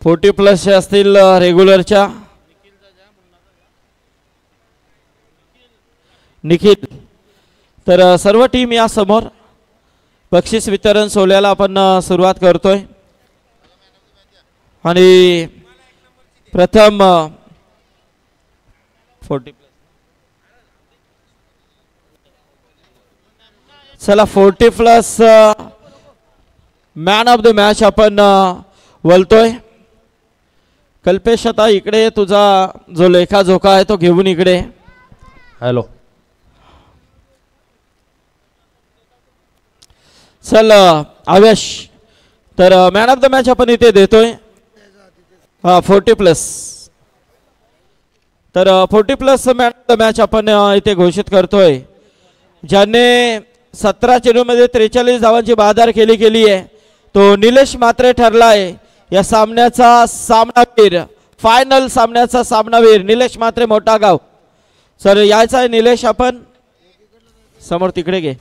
40+ असतील रेग्युलरच्या निखिल। तर सर्व टीम या समोर बक्षीस वितरण सोहळ्याला आपण सुरुवात करतोय आणि प्रथम 40+ चला 40+ मॅन ऑफ द मॅच आपण बोलतोय। कल्पेश आता इकडे तुझा जो लेखाजोखा आहे तो घेऊन इकडे। हॅलो चल आवेश, तर मॅन ऑफ द मॅच आपण इथे देतोय 40+। तर 40+ मॅन ऑफ द मॅच आपण इथे घोषित करतोय ज्याने 17 चेंडूमध्ये 43 धावांची बहादर केली आहे तो निलेश म्हात्रे ठरलाय या सामन्याचा सामनावीर, फायनल सामन्याचा सामनावीर निलेश म्हात्रे मोठा गाव। सर यायचा आहे निलेश, आपण समोर तिकडे घे।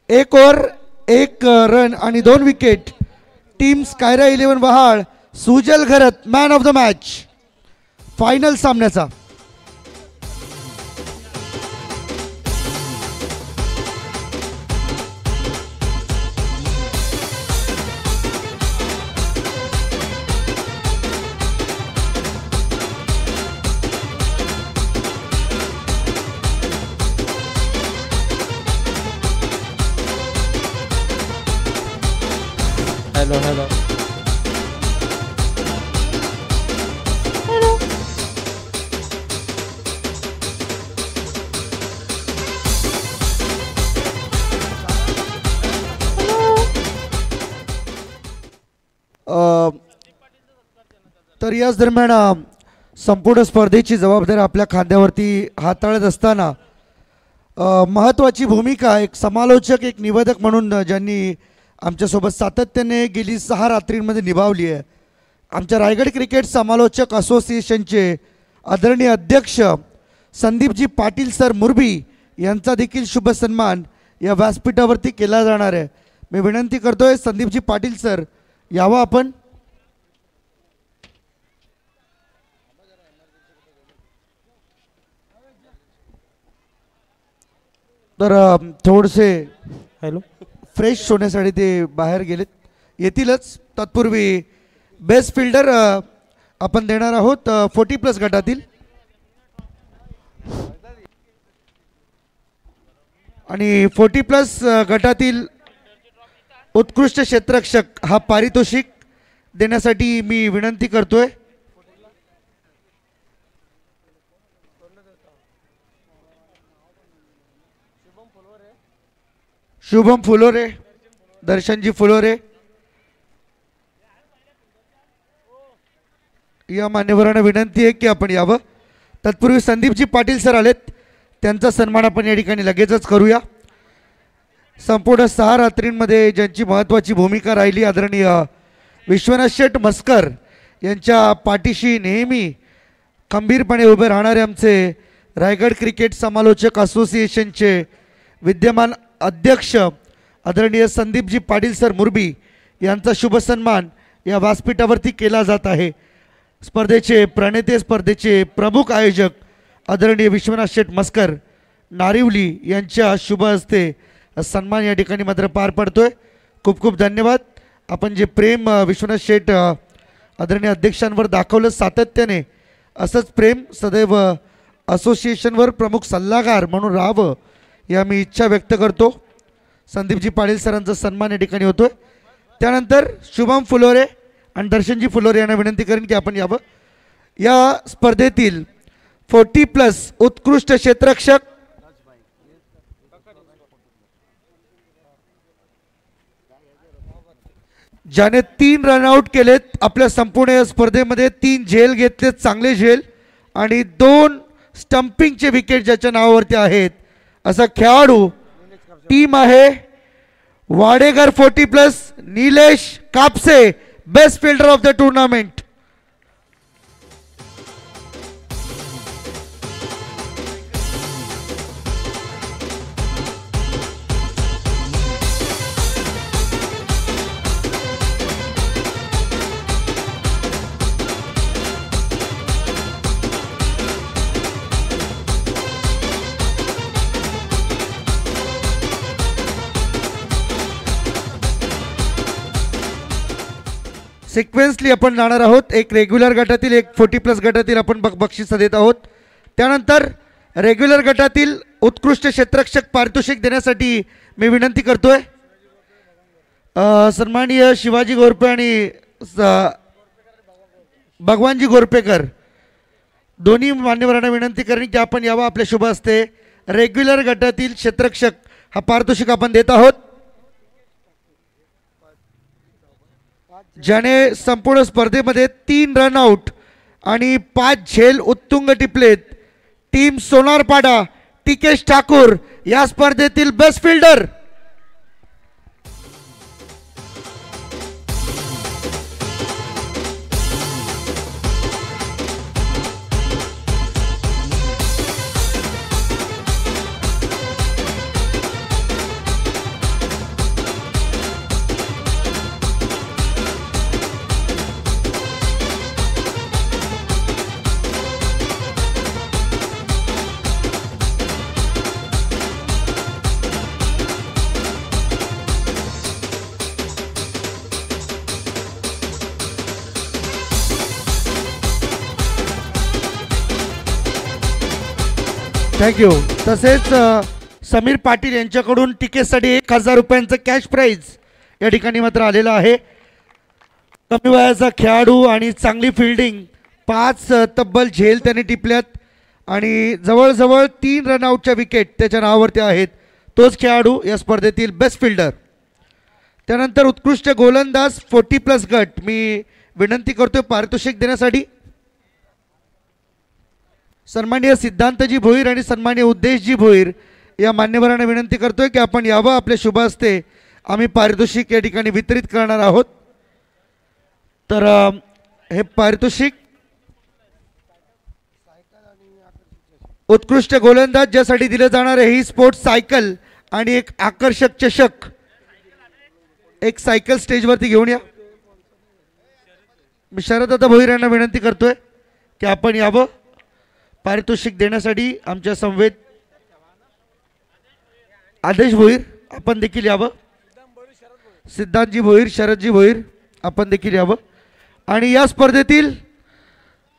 एक ओव्हर 1 रन आणि 2 विकेट। टीम स्कायरा 11 Vahal Sujal Gharat man of the match final सामन्याचा। हॅलो हॅलो तर याच दरम्यान संपूर्ण स्पर्धेची जबाबदारी आपल्या खांद्यावरती हाताळत असताना महत्त्वाची भूमिका एक समालोचक, एक निवेदक म्हणून ज्यांनी आमच्यासोबत सातत्याने गेली 6 रात्रींमध्ये निभावली आहे, आमच्या रायगड क्रिकेट समालोचक असोसिएशनचे आदरणीय अध्यक्ष संदीपजी पाटील सर मुरबी यांचा देखील शुभ सन्मान या व्यासपीठावरती केला जाणार आहे। मी विनंती करतोय संदीपजी पाटील सर यावा आपण। तर थोडेसे हॅलो फ्रेश होण्यासाठी ते बाहेर गेलेत, येतीलच। तत्पूर्वी बेस्ट फिल्डर आपण देणार आहोत 40+ गटातील आणि 40+ गटातील उत्कृष्ट क्षेत्ररक्षक हा पारितोषिक देण्यासाठी मी विनंती करतोय। शुभम फुलोरे, दर्शनजी फुलोरे या मान्यवरांना विनंती आहे की आपण यावं। तत्पूर्वी संदीपजी पाटील सर आलेत, त्यांचा सन्मान आपण या ठिकाणी लगेचच करूया। संपूर्ण 6 रात्रींमध्ये ज्यांची महत्त्वाची भूमिका राहिली आदरणीय विश्वनाथ शेठ मस्कर यांच्या पाठीशी नेहमी खंबीरपणे उभे राहणारे आमचे रायगड क्रिकेट समालोचक असोसिएशनचे विद्यमान अध्यक्ष आदरणीय संदीपजी पाटील सर मुरबी यांचा शुभ सन्मान या व्यासपीठावरती केला जात आहे। स्पर्धेचे प्रणेते, स्पर्धेचे प्रमुख आयोजक आदरणीय विश्वनाथ शेठ मस्कर नारिवली यांच्या शुभ हस्ते सन्मान या ठिकाणी मात्र पार पडतोय। खूप खूप धन्यवाद। आपण जे प्रेम विश्वनाथ शेठ आदरणीय अध्यक्षांवर दाखवलं सातत्याने, असंच प्रेम सदैव असोसिएशनवर प्रमुख सल्लागार म्हणून राहावं या मी इच्छा व्यक्त करतो। संदीपजी पाटील सरांचा सन्मान या ठिकाणी होतोय. त्यानंतर शुभम फुलोरे आणि दर्शनजी फुलोरे यांना विनंती करेन की आपण यावं. या स्पर्धेतील 40+ उत्कृष्ट क्षेत्ररक्षक ज्याने 3 रनआउट केलेत आपल्या संपूर्ण या स्पर्धेमध्ये, 3 झेल घेतलेत, चांगले झेल, आणि 2 स्टंपिंगचे विकेट ज्याच्या नावावरती आहेत असा खेळाडू टीम आहे Wadekar 40+, Nilesh Kapse, best fielder of the tournament. Sequentially आपण जाणार आहोत. एक रेग्युलर गटातील, एक 40+ गटातील आपण बक्षीस देत आहोत. त्यानंतर रेग्युलर गटातील उत्कृष्ट क्षेत्ररक्षक पारितोषिक देण्यासाठी मी विनंती करतोय सन्माननीय शिवाजी गोरपे आणि भगवानजी गोरपेकर दोन्ही मान्यवरांना विनंती करेन की आपण यावं. आपल्या शुभ हस्ते रेग्युलर गटातील क्षेत्ररक्षक हा पारितोषिक आपण देत आहोत. ज्याने संपूर्ण स्पर्धेमध्ये 3 रनआउट आणि 5 झेल उत्तुंग टिपलेत. टीम सोनारपाडा टिकेश ठाकूर या स्पर्धेतील बेस्ट फिल्डर. थँक्यू. तसेच समीर पाटील यांच्याकडून तिकीटसाठी 1000 रुपयांचं कॅश प्राईज या ठिकाणी मात्र आलेलं आहे. कमी वयाचा खेळाडू आणि चांगली फिल्डिंग, 5 तब्बल झेल त्याने टिपल्यात आणि जवळजवळ 3 रनआउटच्या विकेट त्याच्या नावावरती आहेत. तोच खेळाडू या स्पर्धेतील बेस्ट फिल्डर. त्यानंतर उत्कृष्ट गोलंदाज 40+ गट मी विनंती करतोय पारितोषिक देण्यासाठी सन्माननीय सिद्धांतजी भोईर आणि सन्माननीय उद्देशजी भोईर या मान्यवरांना विनंती करतोय की आपण यावं. आपल्या शुभ हस्ते आम्ही पारितोषिक या ठिकाणी वितरित करणार आहोत. तर हे पारितोषिक उत्कृष्ट गोलंदाज ज्यासाठी दिले जाणार आहे ही स्पोर्ट्स सायकल आणि एक आकर्षक चषक. एक सायकल स्टेजवरती घेऊन या. मी शरदत्ता भोईर यांना विनंती करतोय की आपण यावं. पारितोषिक देण्यासाठी आमच्या समवेत आदेश भोईर आपण देखील यावं. सिद्धांतजी भोईर, शरदजी भोईर आपण देखील यावं. आणि या स्पर्धेतील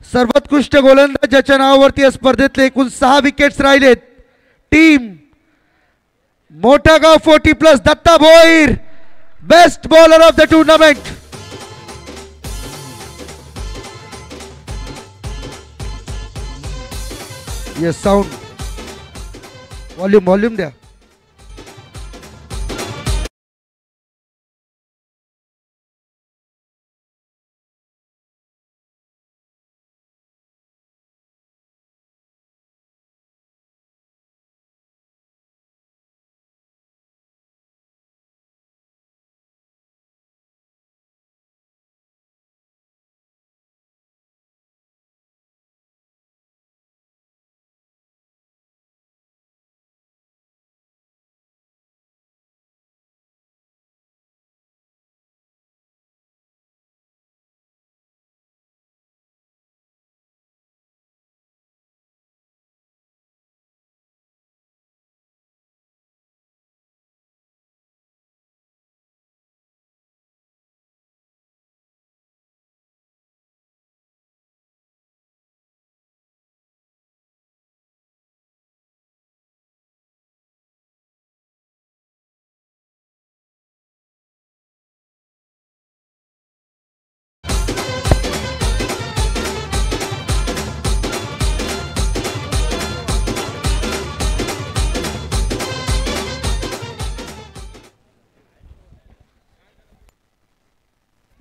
सर्वोत्कृष्ट गोलंदाज ज्याच्या नावावरती या स्पर्धेतले एकूण 6 विकेट्स राहिलेत, team Mothagaon 40+ Datta Bhoir, best bowler of the tournament. Yes, sound volume द्या.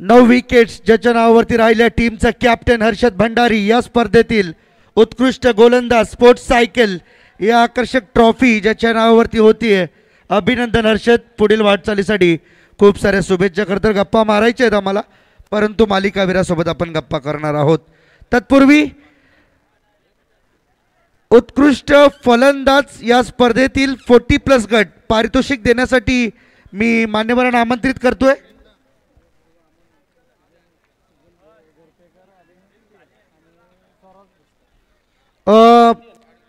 9 विकेट्स ज्याच्या नावावरती राहिल्या टीमचा कॅप्टन हर्षद भंडारी, या स्पर्धेतील उत्कृष्ट गोलंदाज स्पोर्ट्स सायकल या आकर्षक ट्रॉफी ज्याच्या नावावरती होतीये. अभिनंदन हर्षद, पुढील वाटचालीसाठी खूप साऱ्या शुभेच्छा. खरं गप्पा मारायच्या आहेत आम्हाला, परंतु मालिकावीरासोबत आपण गप्पा करणार आहोत. तत्पूर्वी उत्कृष्ट फलंदाज या स्पर्धेतील 40+ गट पारितोषिक देण्यासाठी मी मान्यवरांना आमंत्रित करतोय.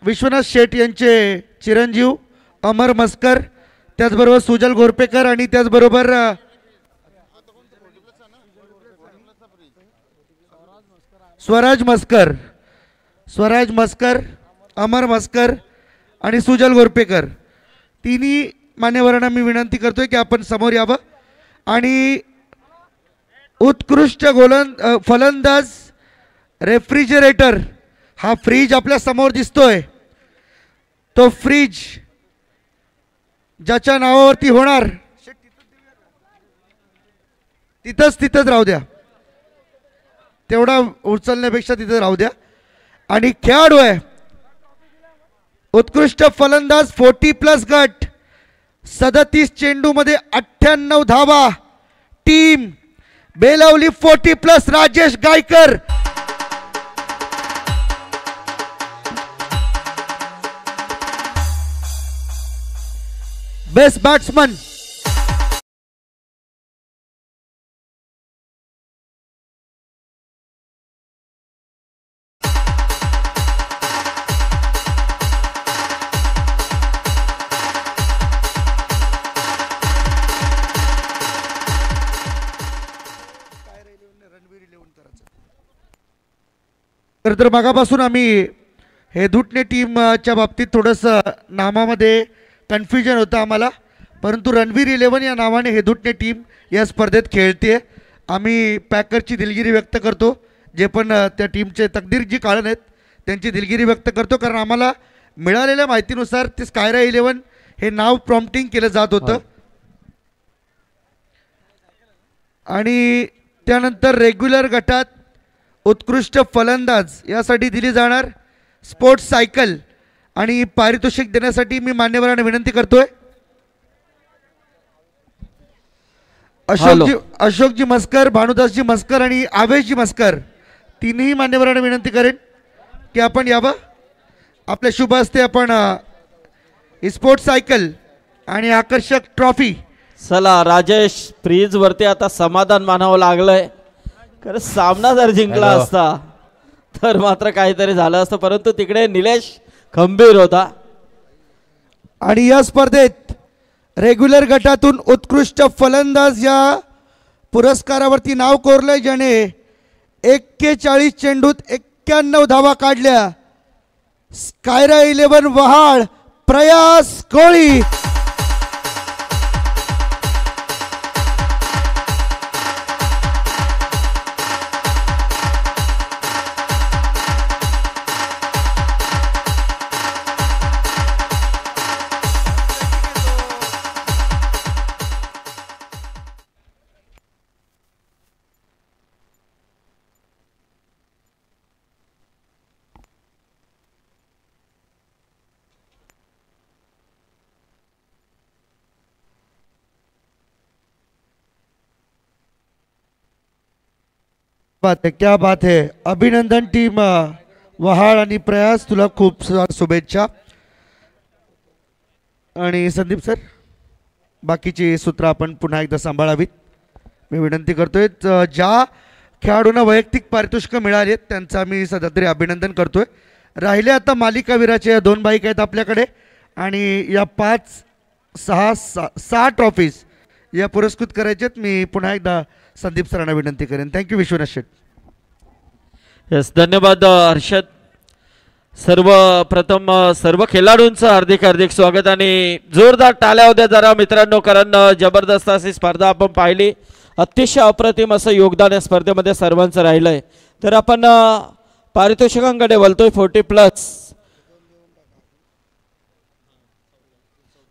विश्वनाथ शेठ यांचे चिरंजीव अमर मस्कर, त्याचबरोबर सुजल गोरपेकर आणि त्याचबरोबर स्वराज मस्कर, अमर मस्कर आणि सुजल गोरपेकर, तिन्ही मान्यवरांना मी विनंती करतोय की आपण समोर यावं. आणि उत्कृष्ट फलंदाज रेफ्रिजरेटर, हा फ्रीज आपल्या समोर दिसतोय, तो फ्रीज ज्याच्या नावावरती होणार तिथंच राहू द्या, तेवढा उचलण्यापेक्षा तिथं राहू द्या. आणि खेळाडू आहे उत्कृष्ट फलंदाज 40+ गट, 37 चेंडूमध्ये 98 धावा, team Belavali 40+ Rajesh Gaikar. Best batsman तर मगापासून आम्ही हेदुटणे टीमच्या बाबतीत थोडंसं नामामध्ये कन्फ्युजन होतं आम्हाला, परंतु रणवीर 11 या नावाने हेदुटणे टीम या स्पर्धेत खेळते. आम्ही पॅकरची दिलगिरी व्यक्त करतो, जे पण त्या टीमचे तकदीर जी काढून आहेत त्यांची दिलगिरी व्यक्त करतो, कारण आम्हाला मिळालेल्या माहितीनुसार ते स्कायरा 11 हे नाव प्रॉम्प्टिंग केलं जात होतं. आणि त्यानंतर रेग्युलर गटात उत्कृष्ट फलंदाज यासाठी दिली जाणार स्पोर्ट्स सायकल आणि पारितोषिक देण्यासाठी मी मान्यवरांना विनंती करतोय. अशोकजी मस्कर, भानुदासजी मस्कर आणि आवेशजी मस्कर, तिन्ही मान्यवरांना विनंती करेन की आपण यावं. आपल्या शुभ हस्ते आपण स्पोर्ट्स सायकल आणि आकर्षक ट्रॉफी. चला राजेश, फ्रीज वरती आता समाधान मानावं लागलंय, कारण सामना जर जिंकला असता तर मात्र काहीतरी झालं असतं, परंतु तिकडे निलेश खंबीर होता. आणि या स्पर्धेत रेग्युलर गटातून उत्कृष्ट फलंदाज या पुरस्कारावरती नाव कोरलंय, ज्याने 41 चेंडूत 91 धावा काढल्या. स्कायरा 11 वहाळ प्रयास कोळी. बात है, क्या बात है. अभिनंदन टीम वहाळ आणि प्रयास, तुला खूप शुभेच्छा. आणि संदीप सर, बाकीची सूत्र आपण पुन्हा एकदा सांभाळावीत मी विनंती करतोय. ज्या खेळाडूंना वैयक्तिक पारितोषिक मिळाली आहेत त्यांचा मी सध्या तरी अभिनंदन करतोय. राहिले आता मालिकावीराचे 2 बाईक आहेत आपल्याकडे, आणि या 5-6 ट्रॉफीज या पुरस्कृत करायच्यात. मी पुन्हा एकदा संदीप सरांना विनंती करेन. थँक्यू विश्वनाथ शेठ. यस, धन्यवाद हर्षद. सर्वप्रथम सर्व खेळाडूंचं हार्दिक हार्दिक स्वागत आणि जोरदार टाळ्या होत्या जरा मित्रांनो, कारण जबरदस्त अशी स्पर्धा आपण पाहिली. अतिशय अप्रतिम असं योगदान या स्पर्धेमध्ये सर्वांचं राहिलंय. तर आपण पारितोषिकांकडे बोलतोय 40+.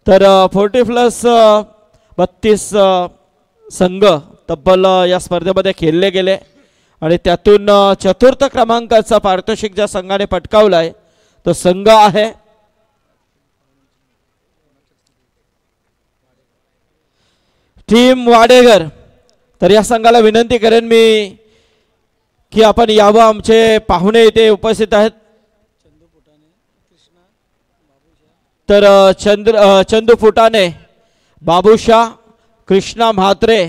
तर 40+ 32 संघ तब्बल या स्पर्धेमध्ये खेळले गेले आणि त्यातून चतुर्थ क्रमांकाचा पारितोषिक ज्या संघाने पटकावलाय तो संघ आहे टीम वाडेघर। तर या संघाला विनंती करेन मी की आपण यावं, आमचे पाहुणे इथे उपस्थित आहेत। तर चंदू फुटाणे, बाबूशा, कृष्णा म्हात्रे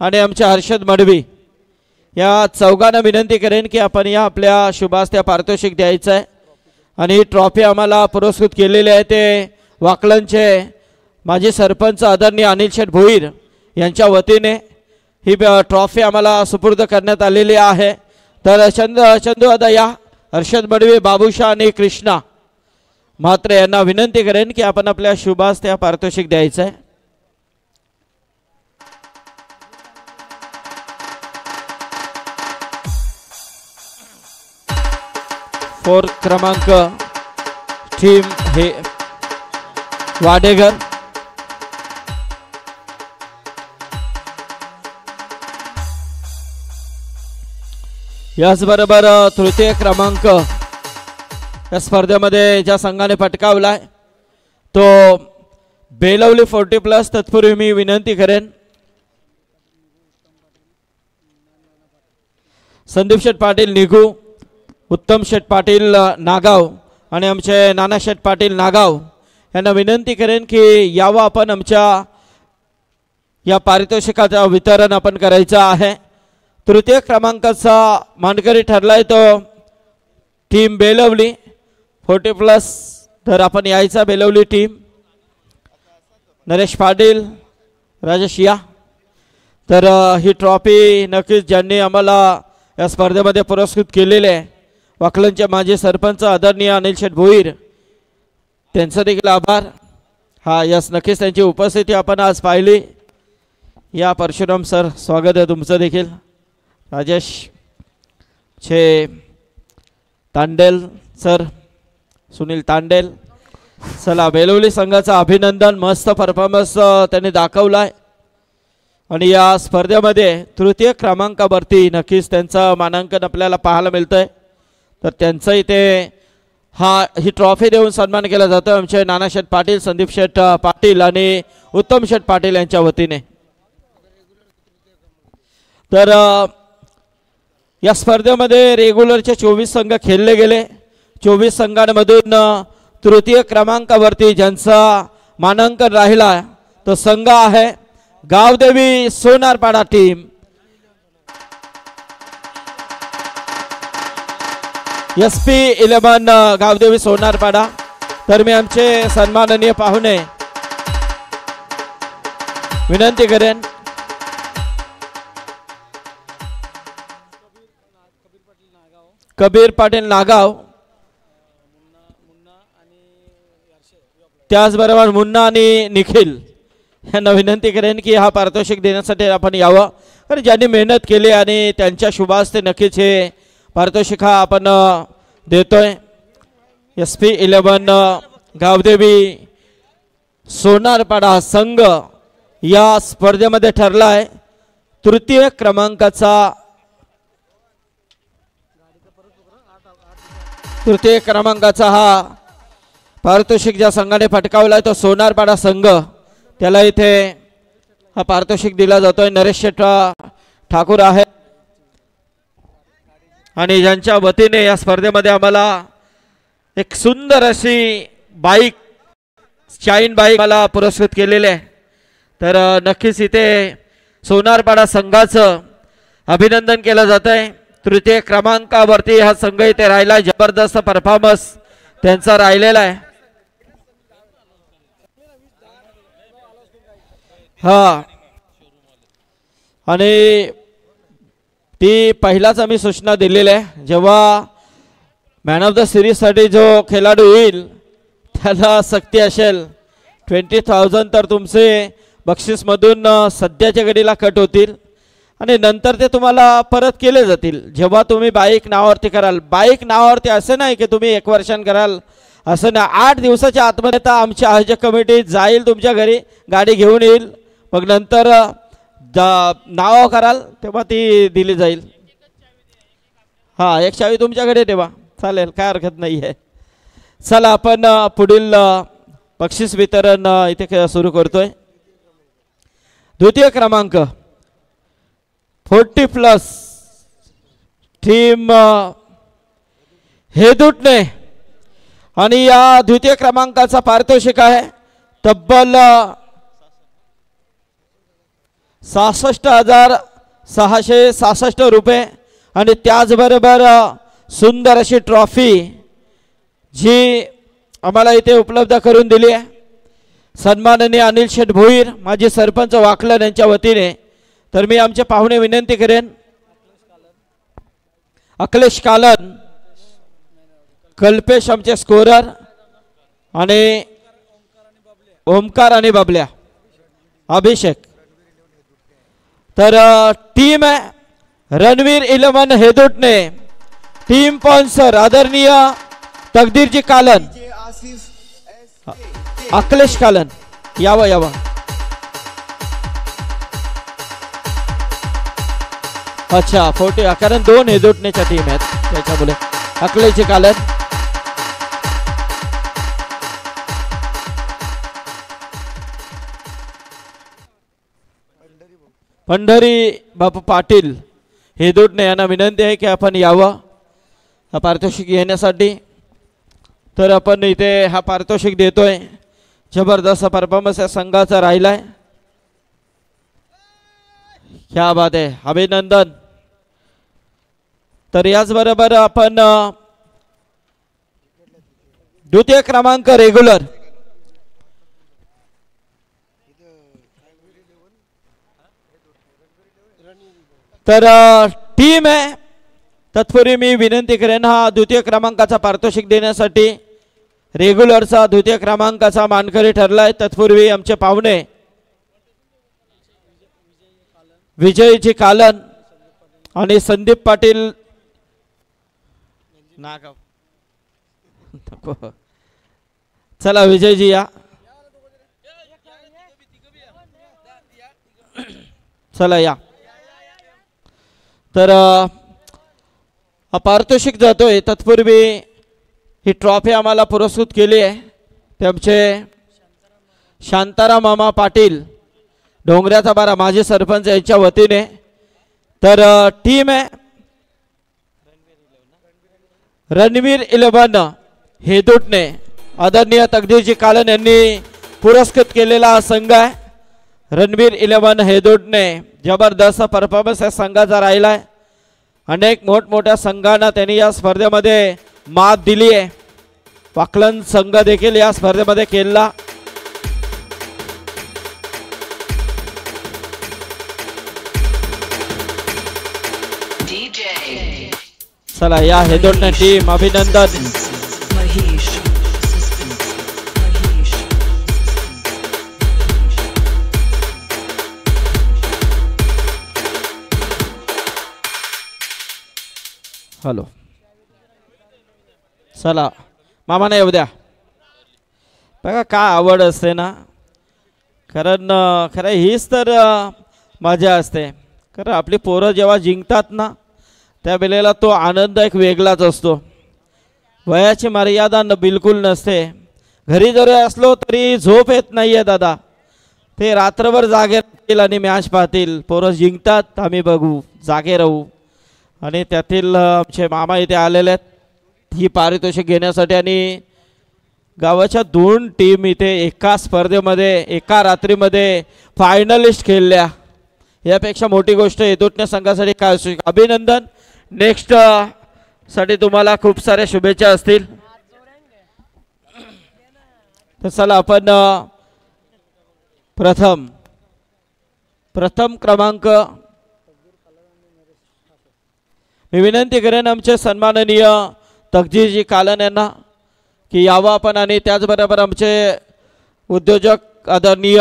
आणि आमचे हर्षद मडवी या चौघांना विनंती करेन की आपण या आपल्या शुभास्त्या पारितोषिक द्यायचं आहे आणि ही ट्रॉफी आम्हाला पुरस्कृत केलेली आहे ते वाकलनचे माजी सरपंच आदरणीय अनिल शेठ भोईर यांच्या वतीने ही ट्रॉफी आम्हाला सुपूर्द करण्यात आलेली आहे। तर चंदू दादा या, हर्षद मडवी, बाबूशा आणि कृष्णा म्हात्रे यांना विनंती करेन की आपण आपल्या शुभास्त्या पारितोषिक द्यायचं आहे। फोर क्रमांक टीम हे वाडेघर। याचबरोबर तृतीय क्रमांक या स्पर्धेमध्ये ज्या संघाने पटकावलाय तो बेलवली 40+। तत्पूर्वी मी विनंती करेन संदीप शेठ पाटील निघू, उत्तम शेठ पाटील नागाव आणि आमचे नाना शेठ पाटील नागाव यांना विनंती करेन की यावं, आपण आमच्या या पारितोषिकाचं वितरण आपण करायचं आहे। तृतीय क्रमांकाचा मानकरी ठरलाय तो टीम बेलवली 40+। तर आपण यायचा बेलवली टीम, नरेश पाटील, राजेश या। तर ही ट्रॉफी नक्कीच ज्यांनी आम्हाला या स्पर्धेमध्ये पुरस्कृत केलेले आहे वाकलनचे माजी सरपंच आदरणीय अनिल शेठ भोईर त्यांचा देखील आभार। हा यस, नक्कीच त्यांची उपस्थिती आपण आज पाहिली। या परशुराम सर, स्वागत आहे तुमचं देखील। राजेश छे तांडेल सर, सुनील तांडेल, चला बेलवली संघाचं अभिनंदन, मस्त परफॉर्मन्स त्यांनी दाखवलाय आणि या स्पर्धेमध्ये तृतीय क्रमांकावरती नक्कीच त्यांचं मानांकन आपल्याला पाहायला मिळतंय। तर त्यांचं इथे ही ट्रॉफी देऊन सन्मान केला जातो आमचे नाना शेठ पाटील, संदीप शेठ पाटील आणि उत्तम शेठ पाटील यांच्या वतीने। तर या स्पर्धेमध्ये रेग्युलरचे 24 संघ खेळले गेले। 24 संघांमधून तृतीय क्रमांकावरती ज्यांचा मानांकन राहिला तो संघ आहे गावदेवी सोनारपाडा टीम। SP11 गावदेवी सोनारपाडा। तर मी आमचे सन्माननीय पाहुणे विनंती करेन कबीर पाटील नागाव, त्याचबरोबर मुन्ना आणि निखिल यांना विनंती करेन की हा पारितोषिक देण्यासाठी आपण यावं, कारण ज्यांनी मेहनत केली आणि त्यांच्या शुभास्ते नक्कीच हे पारितोषिक हा आपण देतोय। SP11 गावदेवी सोनारपाडा संघ या स्पर्धेमध्ये ठरलाय तृतीय क्रमांकाचा। तृतीय क्रमांकाचा हा पारितोषिक ज्या संघाने पटकावलाय तो सोनारपाडा संघ, त्याला इथे हा पारितोषिक दिला जातोय। नरेश शेठ ठाकूर आहे आणि ज्यांच्या वतीने या स्पर्धेमध्ये आम्हाला एक सुंदर अशी बाईक, शाईन बाईक मला पुरस्कृत केलेले आहे। तर नक्कीच इथे सोनारपाडा संघाचं अभिनंदन केलं जात आहे। तृतीय क्रमांकावरती हा संघ इथे राहिला, जबरदस्त परफॉर्मन्स त्यांचा राहिलेला आहे। हा, आणि ती पहिलाच आम्ही सूचना दिलेली आहे, जेव्हा मॅन ऑफ द सिरीज साठी जो खेळाडू येईल त्याला सक्ती असेल 20,000 तर तुमचे बक्षीसमधून सध्याच्या घडीला कट होतील आणि नंतर ते तुम्हाला परत केले जातील जेव्हा तुम्ही बाईक नावावरती कराल। बाईक नावावरती असं नाही की तुम्ही 1 वर्षान कराल, असं नाही। 8 दिवसाच्या आतमध्ये तर आमची आयोजक कमिटी जाईल तुमच्या घरी, गाडी घेऊन येईल, मग नंतर नाव कराल तेव्हा ती दिली जाईल. हां, एक चावी तुमच्याकडे ठेवा, चालेल, काय हरकत नाही आहे. चला आपण पुढील बक्षीस वितरण इथे सुरू करतोय. द्वितीय क्रमांक 40+ टीम हेदुटणे आणि या द्वितीय क्रमांकाचा पारितोषिक आहे तब्बल 66,666 रुपये आणि त्याचबरोबर सुंदर अशी ट्रॉफी जी आम्हाला इथे उपलब्ध करून दिली आहे सन्माननीय अनिल शेठ भोईर माजी सरपंच वाकलन यांच्या वतीने. तर मी आमचे पाहुणे विनंती करेन, अखिलेश कालन, कल्पेश आमचे स्कोरर आणि ओमकार आणि बबल्या, अभिषेक. तर टीम आहे रणवीर 11 हेदुटणे, टीम स्पॉन्सर आदरणीय तकदीरजी कालन, अखिलेश कालन. यावं यावं. अच्छा 40, कारण 2 हेदुटणेच्या टीम आहेत त्याच्यामुळे अखिलेशजी कालन. पंढरी बापू पाटील हेदुटणे यांना विनंती आहे की आपण यावं हा पारितोषिक घेण्यासाठी. तर आपण इथे हा पारितोषिक देतोय. जबरदस्त परफॉर्मन्स या संघाचा राहिलाय. क्या बात आहे, अभिनंदन. तर याचबरोबर आपण द्वितीय क्रमांक रेग्युलर तर टीम आहे. तत्पूर्वी मी विनंती करेन हा द्वितीय क्रमांकाचा पारितोषिक देण्यासाठी रेग्युलरचा द्वितीय क्रमांकाचा मानकरी ठरलाय. तत्पूर्वी आमचे पाहुणे विजयजी कालन आणि संदीप पाटील नागाव. चला विजयजी या. चला या. तर पारितोषिक जातोय. तत्पूर्वी ही ट्रॉफी आम्हाला पुरस्कृत केली आहे ते आमचे शांताराम मामा पाटील डोंगऱ्याचा बारा माजी सरपंच यांच्या वतीने. तर टीम आहे रणवीर 11 हेदुटणे, आदरणीय तकदीरजी कालन यांनी पुरस्कृत केलेला हा संघ आहे. रणवीर 11 हेदुटणे जबरदस्त परफॉर्मन्स या संघाचा राहिलाय. अनेक मोठमोठ्या संघांना त्यांनी या स्पर्धेमध्ये मात दिली आहे. वाकलन संघ देखील या स्पर्धेमध्ये खेळला. चला या हेदुटणे टीम अभिनंदन. हॅलो, चला मामाने येऊ द्या. बघा काय आवड असते ना, कारण खरं हीच तर मजा असते. कारण आपली पोरं जेव्हा जिंकतात ना त्या वेळेला तो आनंद एक वेगळाच असतो. वयाची मर्यादा बिलकुल नसते. घरी जरी असलो तरी झोप येत नाही आहे दादा. ते रात्रभर जागे राहतील आणि मॅच पाहतील. पोरं जिंकतात आम्ही बघू, जागे राहू. आणि त्यातील आमचे मामा इथे आलेले आहेत ही पारितोषिक घेण्यासाठी. आणि गावाच्या 2 टीम इथे एका स्पर्धेमध्ये एका रात्रीमध्ये फायनलिस्ट खेळल्या. यापेक्षा मोठी गोष्ट हेदुटणे संघासाठी काय असू शकते. अभिनंदन. नेक्स्ट साठी तुम्हाला खूप साऱ्या शुभेच्छा असतील. तर चला आपण प्रथम क्रमांक मी विनंती करेन आमचे सन्माननीय तकदीरजी कालन यांना की यावं आपण. आणि त्याचबरोबर आमचे उद्योजक आदरणीय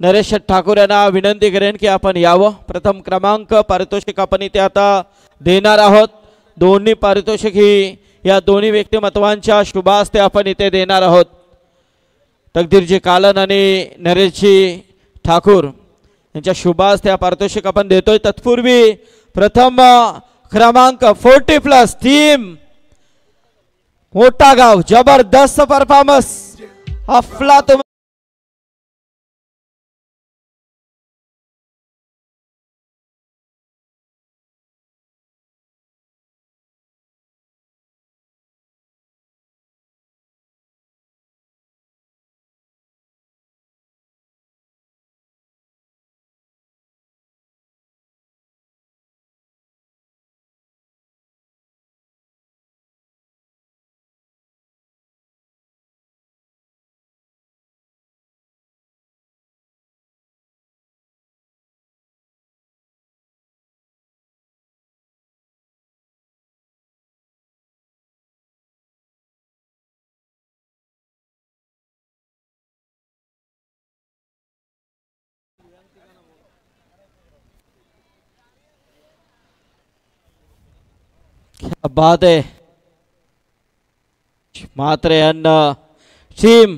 नरेश ठाकूर यांना विनंती करेन की आपण यावं. प्रथम क्रमांक पारितोषिक आपण इथे आता देणार आहोत. दोन्ही पारितोषिक ही या दोन्ही व्यक्तिमत्वांच्या शुभ हस्ते आपण इथे देणार आहोत. तकदीरजी कालन आणि नरेशजी ठाकूर यांच्या शुभास त्या पारितोषिक आपण देतोय. तत्पूर्वी प्रथम क्रमांक 40+ टीम मोठा गाव जबरदस्त परफॉर्मन्स अफलातून क्या बात आहे. मात्र यांना टीम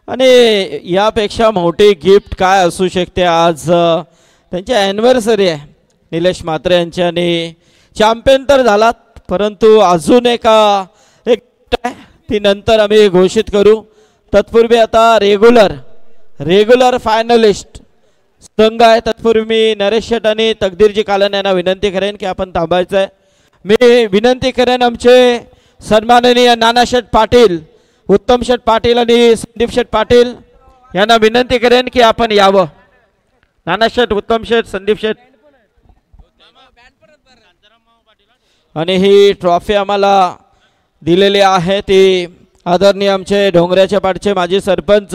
आणि यापेक्षा मोठी गिफ्ट काय असू शकते. आज त्यांची ॲनिव्हर्सरी आहे निलेश म्हात्रे यांची आणि चॅम्पियन तर झालात, परंतु अजून एक ती नंतर आम्ही घोषित करू. तत्पूर्वी आता रेग्युलर फायनलिस्ट संघ आहे. तत्पूर्वी मी नरेश शेट आणि तकदीरजी कालन यांना विनंती करेन की आपण थांबायचं आहे. मी विनंती करेन आमचे सन्माननीय नाना शेठ पाटील, उत्तम शेठ पाटील आणि संदीप शेठ पाटील यांना विनंती करेन की आपण यावं. नाना शेठ, उत्तम शेठ, संदीप शेठ. आणि ही ट्रॉफी आम्हाला दिलेली आहे ती आदरणीय आमचे डोंगऱ्याच्या पाठचे माजी सरपंच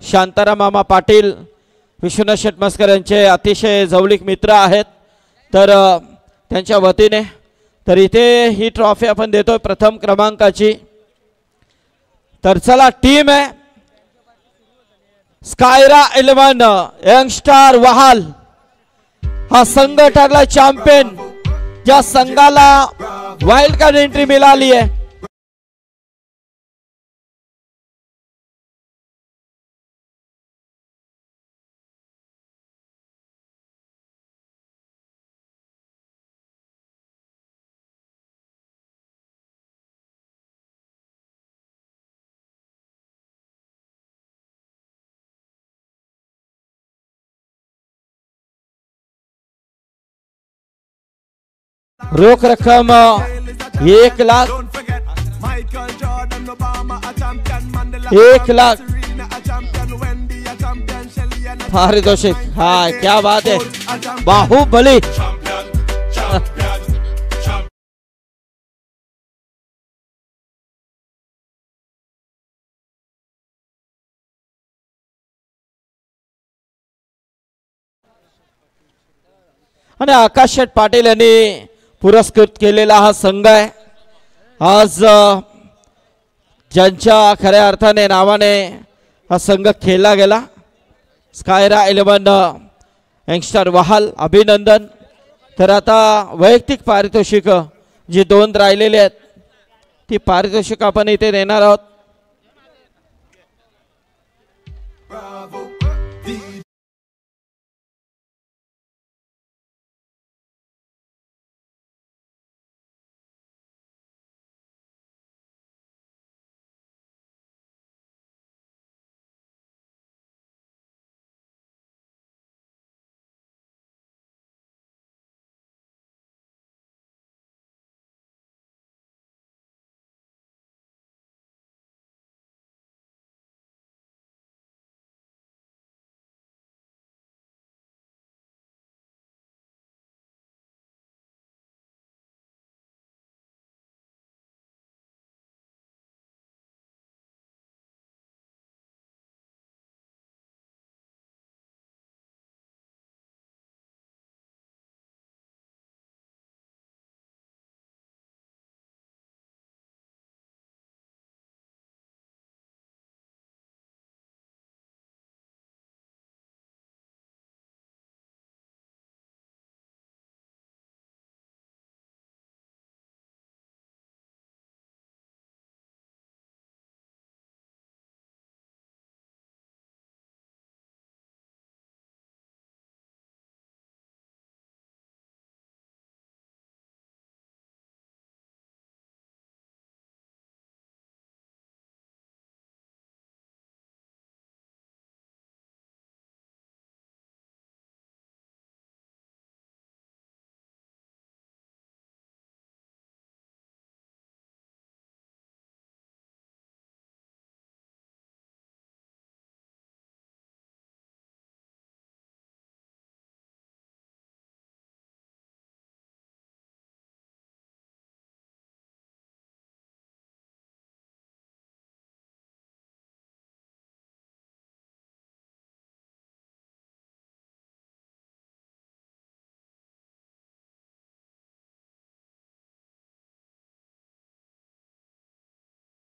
शांताराम मामा पाटील, विश्वनाथ शेठ मस्कर यांचे अतिशय जवळीक मित्र आहेत. तर त्यांच्या वतीने तर इथे ही ट्रॉफी आपण देतोय प्रथम क्रमांकाची. तर चला, टीम आहे स्कायरा 11 यंगस्टार वहाल हा संघ ठरला चॅम्पियन, ज्या संघाला वाईल्ड कार्ड एंट्री मिळाली आहे. रोख रक्कम 1,00,000 1,00,000 पारितोषिक. हा क्या बात है, बाहुबली. आणि आकाश शेठ पाटील यांनी पुरस्कृत केलेला हा संघ आहे. आज ज्यांच्या खऱ्या अर्थाने नावाने हा संघ खेळला गेला, स्कायरा 11 यंगस्टर वहाल, अभिनंदन. तर आता वैयक्तिक पारितोषिक जी 2 राहिलेली आहेत ती पारितोषिक आपण इथे देणार आहोत.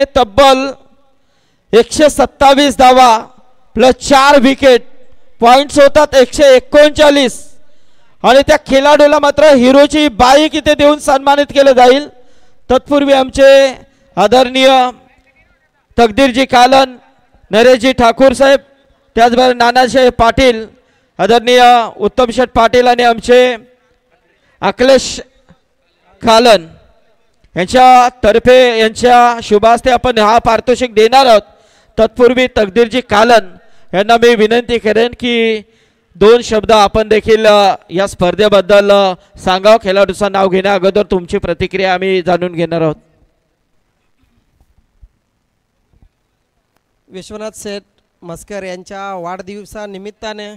तब्बल 127 धावा प्लस 4 विकेट, पॉइंट्स होतात 139. आणि त्या खेळाडूला मात्र हिरोची बाईक इथे देऊन सन्मानित केलं जाईल. तत्पूर्वी आमचे आदरणीय तकदीरजी कालन, नरेशजी ठाकूर साहेब, त्याचबरोबर नानासाहेब पाटील, आदरणीय उत्तम शेठ पाटील आणि आमचे अखिलेश कालन यांच्यातर्फे यांच्या शुभास्ते आपण हा पारितोषिक देणार आहोत. तत्पूर्वी तकदीरजी कालन यांना मी विनंती करेन की 2 शब्द आपण देखील या स्पर्धेबद्दल सांगावं. खेळाडूचं नाव घेण्या अगोदर तुमची प्रतिक्रिया आम्ही जाणून घेणार आहोत. विश्वनाथ सेठ मस्कर यांच्या वाढदिवसानिमित्ताने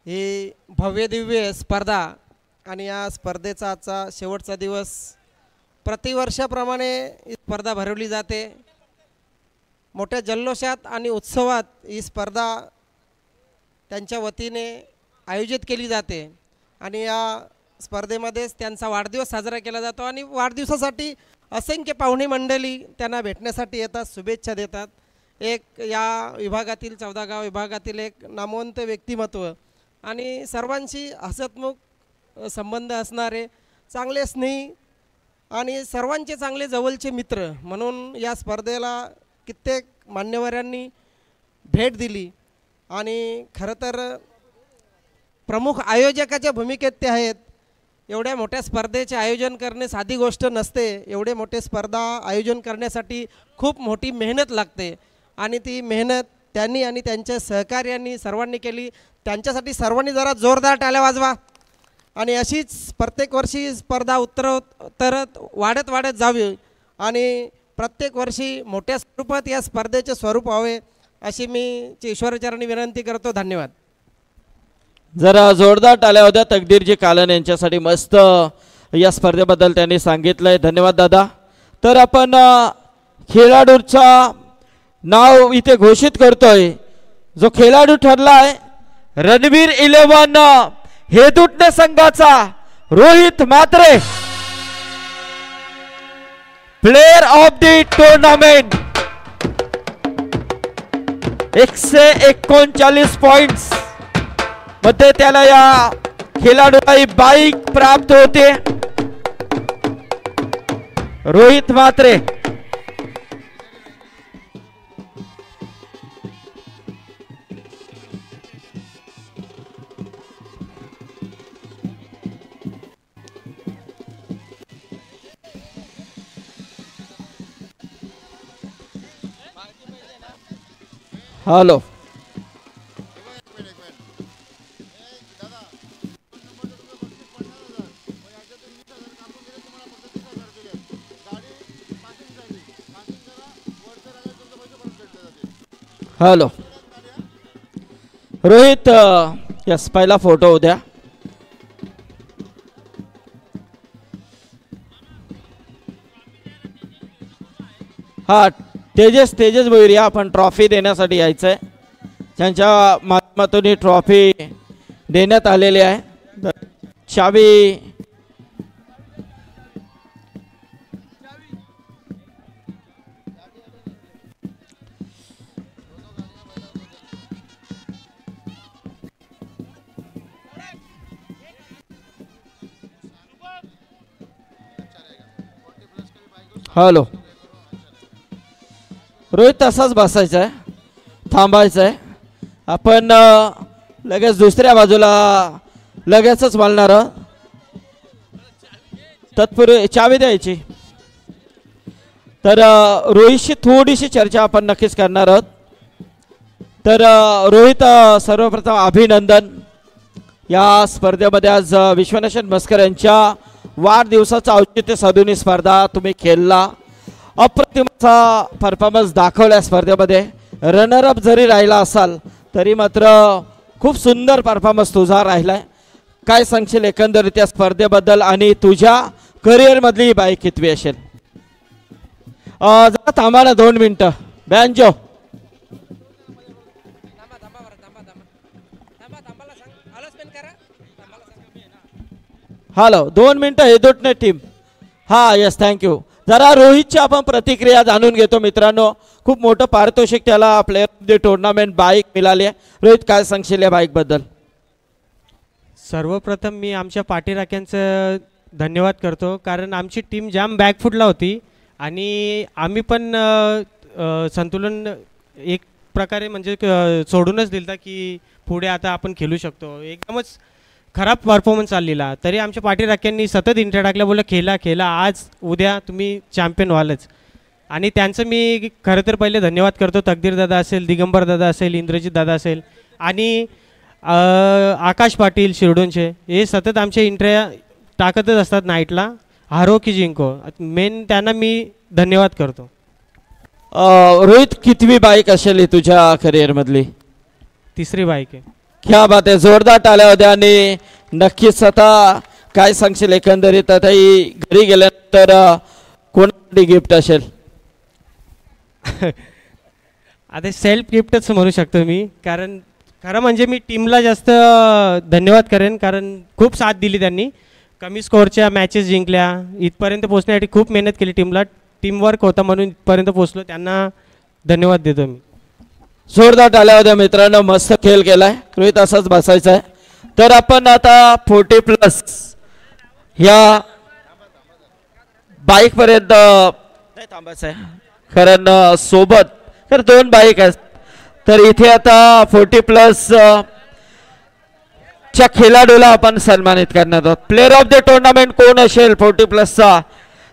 ही भव्य दिव्य स्पर्धा आणि या स्पर्धेचा आजचा शेवटचा दिवस. प्रतिवर्षाप्रमाणे ही स्पर्धा भरवली जाते. मोठ्या जल्लोषात आणि उत्सवात ही स्पर्धा त्यांच्या वतीने आयोजित केली जाते आणि या स्पर्धेमध्येच त्यांचा वाढदिवस साजरा केला जातो आणि वाढदिवसासाठी असंख्य पाहुणे मंडळी त्यांना भेटण्यासाठी येतात, शुभेच्छा देतात. एक या विभागातील 14 गाव विभागातील एक नामवंत व्यक्तिमत्व आणि सर्वांशी हसतमुख संबंध असणारे, चांगले स्नेही आणि सर्वांचे चांगले जवळचे मित्र म्हणून या स्पर्धेला कित्येक मान्यवरांनी भेट दिली. आणि खरं तर प्रमुख आयोजकाच्या भूमिकेत ते आहेत. एवढ्या मोठ्या स्पर्धेचे आयोजन करणे साधी गोष्ट नसते. एवढे मोठे स्पर्धा आयोजन करण्यासाठी खूप मोठी मेहनत लागते आणि ती मेहनत त्यांनी आणि त्यांच्या सहकार्यांनी सर्वांनी केली. त्यांच्यासाठी सर्वांनी जरा जोरदार टाळ्या वाजवा. आणि अशीच प्रत्येक वर्षी स्पर्धा उत्तरोत्तर वाढत जावी आणि प्रत्येक वर्षी मोठ्या स्वरूपात या स्पर्धेचे स्वरूप व्हावे अशी मी ईश्वराचरणी विनंती करतो. धन्यवाद. जरा जोरदार टाळ्या होत्या तकदीरजी कालन यांच्यासाठी. मस्त या स्पर्धेबद्दल त्यांनी सांगितलंय. धन्यवाद दादा. तर आपण खेळाडूचा नाव इथे घोषित करतोय. जो खेळाडू ठरलाय रणवीर 11 हेदुटणे संघाचा Rohit Mhatre, player of the tournament. 139 points मध्ये त्याला या खेळाडूला ही बाईक प्राप्त होते. Rohit Mhatre. Hello. Hello Rohit, yes पहिला फोटो उद्या. हा तेजस भैरिया आपण ट्रॉफी देण्यासाठी यायचंय. त्यांच्या माध्यमातून ही ट्रॉफी देण्यात आलेली आहे. चावी हॅलो. रोहित तसाच बसायचा आहे, थांबायचं आहे. आपण लगेच दुसऱ्या बाजूला लगेचच मालणार. तत्पूर्वी चावी द्यायची. तर रोहितशी थोडीशी चर्चा आपण नक्कीच करणार आहोत. तर रोहित, सर्वप्रथम अभिनंदन. या स्पर्धेमध्ये आज विश्वनाथ मस्कर यांच्या वाढदिवसाचं औचित्य साधून ही स्पर्धा तुम्ही खेळला. अप्रतिम असा परफॉर्मन्स दाखवला स्पर्धेमध्ये. रनरअप जरी राहिला असाल तरी मात्र खूप सुंदर परफॉर्मन्स तुझा राहिलाय. काय सांगशील एकंदरीत या स्पर्धेबद्दल आणि तुझ्या करिअरमधली ही बाईक कितवी असेल? जरा थांबा ना 2 मिनिटं. बँजो हॅलो 2 मिनिटं. हेदुटणे टीम. हा यस थँक्यू. जरा रोहितची आपण प्रतिक्रिया जाणून घेतो मित्रांनो. खूप मोठं पारितोषिक त्याला player of the tournament bike मिळाली आहे. रोहित काय सांगशील या बाईकबद्दल? सर्वप्रथम मी आमच्या पाठीराख्यांचं धन्यवाद करतो, कारण आमची टीम जाम बॅकफुटला होती आणि आम्ही पण संतुलन एक प्रकारे म्हणजे सोडूनच दिलता की पुढे आता आपण खेळू शकतो. एकदमच खराब परफॉर्मन्स चाललेला तरी आमच्या पाठीराख्यांनी सतत इंटर टाकल्या, बोललं खेळा खेळा, आज उद्या तुम्ही चॅम्पियन व्हालच. आणि त्यांचं मी खरं तर पहिले धन्यवाद करतो. तकदीर दादा असेल, दिगंबर दादा असेल, इंद्रजित दादा असेल आणि आकाश पाटील शिरडोनचे, हे सतत आमचे इंट्र्या टाकतच असतात नाईटला, हारो की जिंको. मेन त्यांना मी धन्यवाद करतो. रोहित कितवी बाईक असेल ही तुझ्या करिअरमधली? तिसरी बाईक आहे. क्या बात आहे, जोरदार टाळ्या होत्या. आणि नक्कीच आता काय सांगशील एकंदरीत आता ही घरी गेल्यानंतर कोणासाठी गिफ्ट असेल? आता सेल्फ गिफ्टच म्हणू शकतो मी, कारण खरं म्हणजे मी टीमला जास्त धन्यवाद करेन, कारण खूप साथ दिली त्यांनी. कमी स्कोअरच्या मॅचेस जिंकल्या, इथपर्यंत पोहोचण्यासाठी खूप मेहनत केली टीमला. टीमवर्क होता म्हणून इथपर्यंत पोहोचलो, त्यांना धन्यवाद देतो मी. जोरदार टाळ्या होत्या मित्रांनो, मस्त खेळ केलाय. रोहित असाच बसायचा आहे. तर आपण आता 40+ ह्या बाईक पर्यंत नाही थांबायचं आहे, कारण सोबत तर 2 बाईक आहेत. तर इथे आता 40+ च्या खेळाडूला आपण सन्मानित करण्यात आहोत. प्लेअर ऑफ द टुर्नामेंट कोण असेल 40+चा?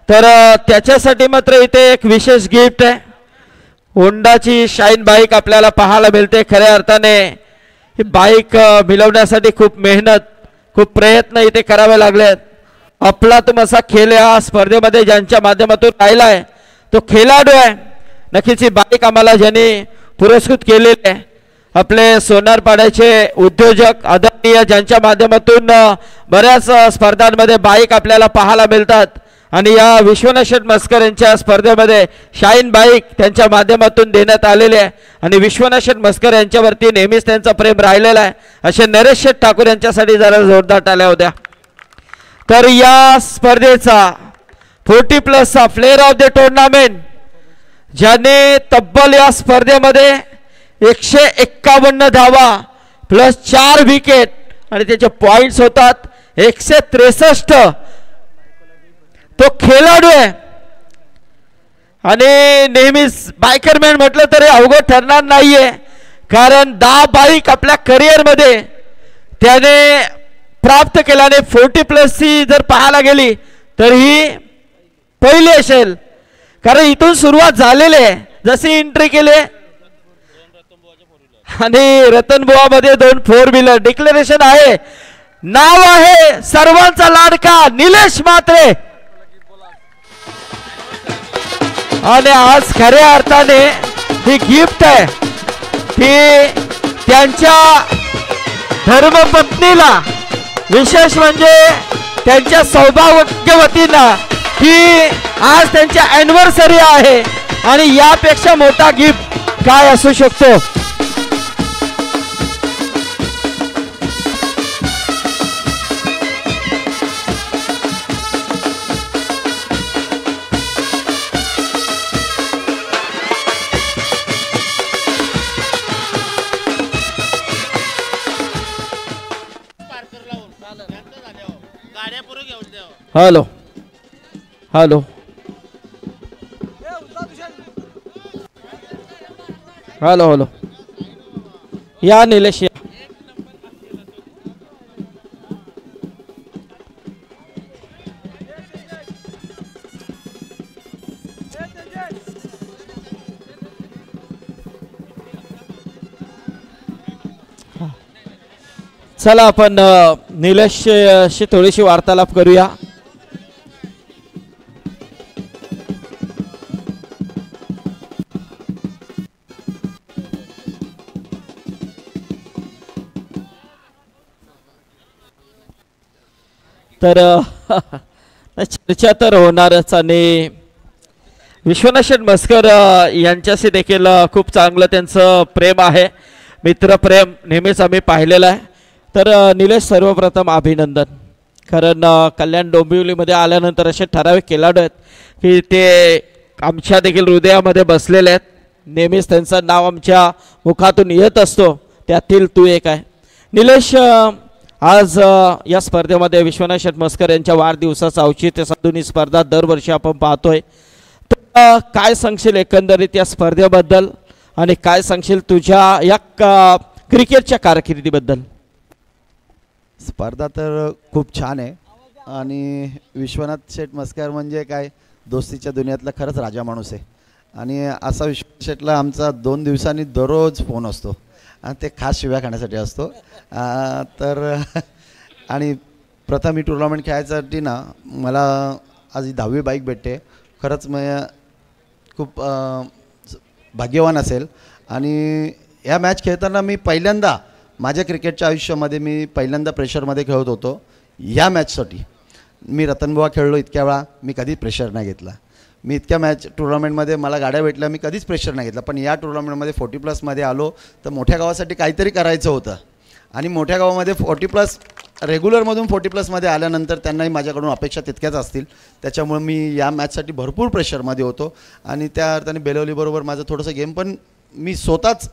तर त्याच्यासाठी मात्र इथे एक विशेष गिफ्ट आहे. होंडाची शाईन बाईक आपल्याला पाहायला मिळते. खऱ्या अर्थाने ही बाईक मिळवण्यासाठी खूप मेहनत, खूप प्रयत्न इथे करावे लागलेत. आपला तुम असा खेळ या स्पर्धेमध्ये ज्यांच्या माध्यमातून राहिला आहे तो खेळाडू आहे. नक्कीच ही बाईक आम्हाला ज्यांनी पुरस्कृत केलेली आहे, आपले सोनारपाड्याचे उद्योजक आदरणीय, ज्यांच्या माध्यमातून बऱ्याच स्पर्धांमध्ये बाईक आपल्याला पाहायला मिळतात. आणि या विश्वनाथ शेठ मस्कर यांच्या स्पर्धेमध्ये शाईन बाईक त्यांच्या माध्यमातून देण्यात आलेली आहे. आणि विश्वनाथ शेठ मस्कर यांच्यावरती नेहमीच त्यांचा प्रेम राहिलेला आहे. असे नरेश शेठ ठाकूर यांच्यासाठी जरा जोरदार टाळ्या होत्या. तर या स्पर्धेचा 40+चा प्लेअर ऑफ द टुर्नामेंट, ज्याने तब्बल या स्पर्धेमध्ये 151 धावा प्लस 4 विकेट आणि त्याचे पॉइंट्स होतात 163, तो खेळाडू आहे. आणि नेहमीच बायकरमॅन म्हटलं तरी अवघड ठरणार नाहीये, कारण 10 बाईक आपल्या करिअरमध्ये त्याने प्राप्त केल्याने 40+ची जर पाहायला गेली तर ही पहिली असेल. कारण इथून सुरुवात झालेली आहे, जशी एंट्री केली आणि रतनबुवामध्ये 2 4 व्हीलर डिक्लेरेशन आहे. नाव आहे सर्वांचा लाडका निलेश म्हात्रे. आणि आज खऱ्या अर्थाने ही गिफ्ट आहे ती त्यांच्या धर्मपत्नीला, विशेष म्हणजे त्यांच्या सौभाग्यवतींना, की आज त्यांची ॲनिव्हर्सरी आहे. आणि यापेक्षा मोठा गिफ्ट काय असू शकतो? हॅलो हॅलो हॅलो हॅलो, या निलेश या. चला आपण निलेशशी थोडीशी वार्तालाप करूया. तर चर्चा तर होणारच. आणि विश्वनाथ शेठ मस्कर यांच्याशी देखील खूप चांगलं त्यांचं प्रेम आहे, मित्रप्रेम नेहमीच आम्ही पाहिलेलं आहे. तर निलेश, सर्वप्रथम अभिनंदन. कारण कल्याण डोंबिवलीमध्ये आल्यानंतर असे ठराविक खेळाडू आहेत की ते आमच्या देखील हृदयामध्ये बसलेले आहेत. नेहमीच त्यांचं नाव आमच्या मुखातून येत असतो, त्यातील तू एक आहे. निलेश, आज या स्पर्धेमध्ये विश्वनाथ शेठ मस्कर यांच्या वाढदिवसाचं औचित्य साधून ही स्पर्धा दरवर्षी आपण पाहतोय. तर काय सांगशील एकंदरीत या स्पर्धेबद्दल आणि काय सांगशील तुझ्या या क्रिकेटच्या कारकिर्दीबद्दल? स्पर्धा तर खूप छान आहे आणि विश्वनाथ शेठ मस्कर म्हणजे काय दोस्तीच्या दुनियातला खरंच राजा माणूस आहे. आणि असा विश्वनाथ शेठला आमचा 2 दिवसांनी दररोज फोन असतो आणि ते खास शिव्या खाण्यासाठी असतो. तर आणि प्रथम ही टुर्नामेंट खेळायसाठी ना मला आज ही 10वी बाईक भेटते. खरंच मग खूप भाग्यवान असेल. आणि या मॅच खेळताना मी पहिल्यांदा माझ्या क्रिकेटच्या आयुष्यामध्ये मी पहिल्यांदा प्रेशरमध्ये खेळत होतो. या मॅचसाठी मी रतनबुवा खेळलो इतक्या वेळा, मी कधीच प्रेशर नाही घेतला. मी इतक्या टुर्नामेंटमध्ये मला गाड्या भेटल्या, मी कधीच प्रेशर नाही घेतला. पण या टुर्नामेंटमध्ये 40+ आलो तर मोठ्या गावासाठी काहीतरी करायचं होतं. आणि मोठ्या गावामध्ये 40+ रेग्युलरमधून 40+ आल्यानंतर त्यांनाही माझ्याकडून अपेक्षा तितक्याच असतील. त्याच्यामुळे मी या मॅचसाठी भरपूर प्रेशरमध्ये होतो. आणि त्या अर्थाने बेलवलीबरोबर माझं थोडंसं गेम पण मी स्वतःच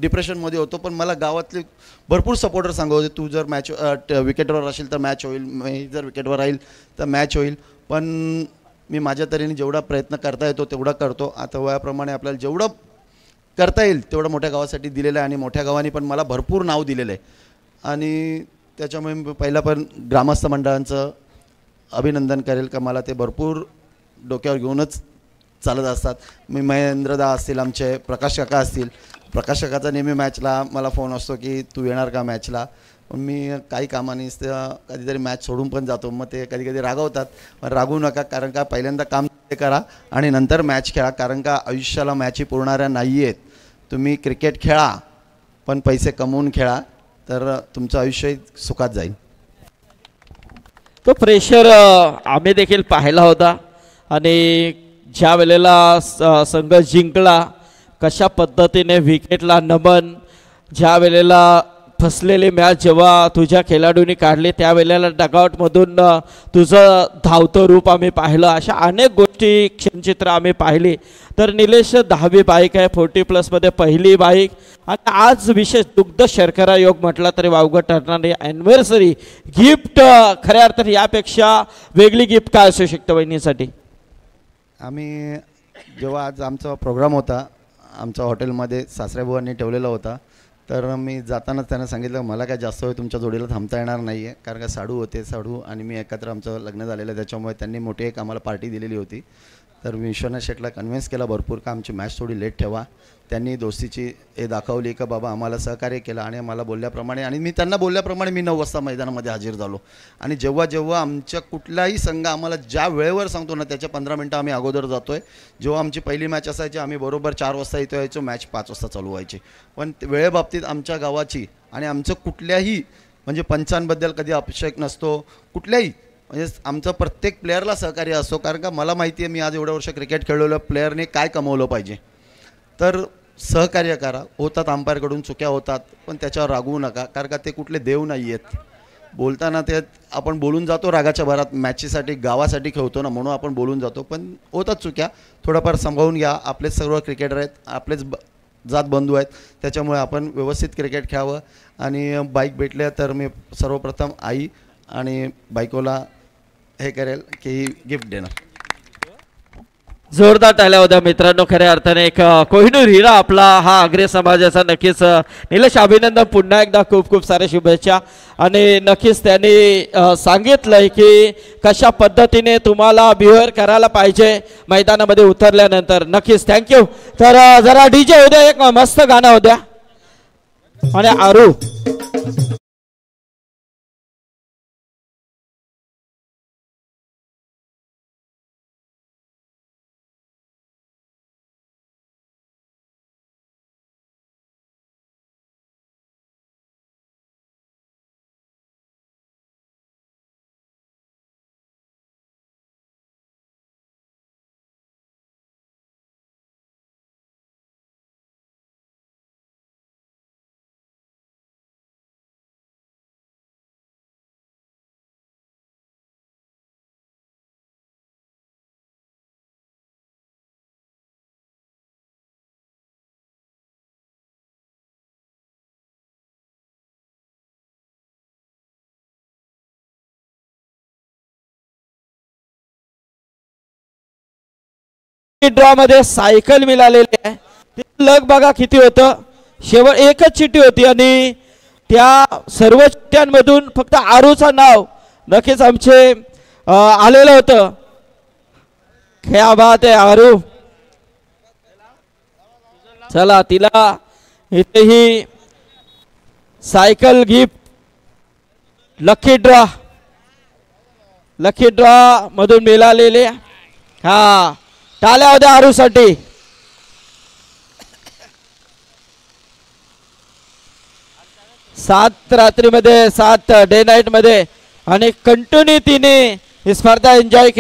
डिप्रेशनमध्ये होतो. पण मला गावातले भरपूर सपोर्टर सांगत होते, तू जर मॅच विकेटवर असेल तर मॅच होईल, मी जर विकेटवर राहील तर मॅच होईल. पण मी माझ्या तऱ्हेने जेवढा प्रयत्न करता येतो तेवढा करतो. आता वयाप्रमाणे आपल्याला जेवढं करता येईल तेवढं मोठ्या गावासाठी दिलेलं आहे. आणि मोठ्या गावाने पण मला भरपूर नाव दिलेलं आहे. आणि त्याच्यामुळे पहिला पण ग्रामस्थ मंडळांचं अभिनंदन करेल का मला ते भरपूर डोक्यावर घेऊनच चालत असतात. मी महेंद्रदा असतील, आमचे प्रकाश काका असतील, प्रकाश काकाचा नेहमी मॅचला मला फोन असतो की तू येणार का मॅचला. मी काही कामाने कधीतरी मॅच सोडून पण जातो. मग ते कधी कधी रागवतात, पण रागवू नका, कारण का पहिल्यांदा काम करा आणि नंतर मॅच खेळा. कारण का आयुष्याला मॅची पुरणाऱ्या नाही आहेत. तुम्ही क्रिकेट खेळा पण पैसे कमवून खेळा, तर तुमचं आयुष्य सुखात जाईल. तो प्रेशर आम्ही देखील पाहिला होता. आणि ज्या वेळेला संघ जिंकला, कशा पद्धतीने विकेटला नमन, ज्या वेळेला फसलेली मॅच जेव्हा तुझ्या खेळाडूंनी काढली त्यावेळेला डगआउटमधून तुझं धावतं रूप आम्ही पाहिलं. अशा अनेक गोष्टी क्षणचित्र आम्ही पाहिली. तर निलेश, 10वी बाईक आहे, 40+ पहिली बाईक, आणि आज विशेष दुग्ध शर्करा योग म्हटला तरी वावगं ठरणारी ॲनिव्हर्सरी गिफ्ट. खऱ्या अर्थाने यापेक्षा वेगळी गिफ्ट काय असू शकतं वहिनीसाठी? आम्ही जेव्हा आज आमचा प्रोग्राम होता आमच्या हॉटेलमध्ये सासऱ्याबुवांनी ठेवलेला होता, तर मी जातानाच त्यांना सांगितलं मला काय जास्त वेळ तुमच्या जोडीला थांबता येणार नाही आहे. कारण का साडू होते, साडू आणि मी एकत्र आमचं लग्न झालेलं आहे. त्याच्यामुळे त्यांनी मोठी एक आम्हाला पार्टी दिलेली होती. तर मी विश्वनाथ शेठला कन्व्हिन्स केला भरपूर का आमची मॅच थोडी लेट ठेवा. त्यांनी दोस्तीची हे दाखवली का बाबा आम्हाला सहकार्य केलं. आणि मला बोलल्याप्रमाणे आणि मी त्यांना बोलल्याप्रमाणे मी 9 वाजता मैदानामध्ये हजर झालो. आणि जेव्हा जेव्हा आमच्या कुठलाही संघ आम्हाला ज्या वेळेवर सांगतो ना त्याच्या 15 मिनटं आम्ही अगोदर जातो आहे. जेव्हा आमची पहिली मॅच असायची आम्ही बरोबर 4 वाजता इथं यायचो, मॅच 5 वाजता चालू व्हायची. पण वेळेबाबतीत आमच्या गावाची आणि आमचं कुठल्याही म्हणजे पंचांबद्दल कधी अपेक्षक नसतो, कुठल्याही म्हणजे आमचं प्रत्येक प्लेअरला सहकार्य असतो. कारण का मला माहिती आहे मी आज एवढ्या वर्ष क्रिकेट खेळलेलं प्लेअरने काय कमवलं पाहिजे. तर सहकार्य करा. होतात अंपायरकडून चुक्या होतात, पण त्याच्यावर रागवू नका. कारण का ते कुठले देव नाही आहेत. बोलताना ते आपण बोलून जातो रागाच्या भरात, मॅचीसाठी गावासाठी खेळतो ना म्हणून आपण बोलून जातो, पण होतात चुक्या. थोडंफार सांभाळून घ्या. आपलेच सर्व क्रिकेटर आहेत, आपलेच जात बंधू आहेत, त्याच्यामुळे आपण व्यवस्थित क्रिकेट खेळावं. आणि बाईक भेटल्या तर मी सर्वप्रथम आई आणि बायकोला हे करेल की गिफ्ट देणार. जोरदार टाळ्या होत्या मित्रांनो. खऱ्या अर्थाने एक कोहिनूर हिरा आपला हा आग्रे समाजाचा. नक्कीच निलेश, अभिनंदन पुन्हा एकदा, खूप खूप साऱ्या शुभेच्छा. आणि नक्कीच त्यांनी सांगितलंय की कशा पद्धतीने तुम्हाला बिहेव्हिअर करायला पाहिजे मैदानामध्ये उतरल्यानंतर. नक्कीच थँक्यू. तर जरा डीजे उद्या एक मस्त गाणं होत्या आणि आरू लकी ड्रॉ मध्ये सायकल मिळालेली आहे. लग बघा किती होतं. शेवट एकच चिठ्ठी होती आणि त्या सर्व चिठ्ठ्यांमधून फक्त आरूचं नाव नक्कीच आमचे आलेलं होतं. क्या बात आहे आरू. चला तिला इथेही सायकल गिफ्ट लकी ड्रॉ मधून मिळालेले. हा टाळ्या होत्या आरूसाठी. सात रात्रीमध्ये 7 डे नाईट मध्ये आणि कंटिन्यू तिने ही स्पर्धा एन्जॉय केली.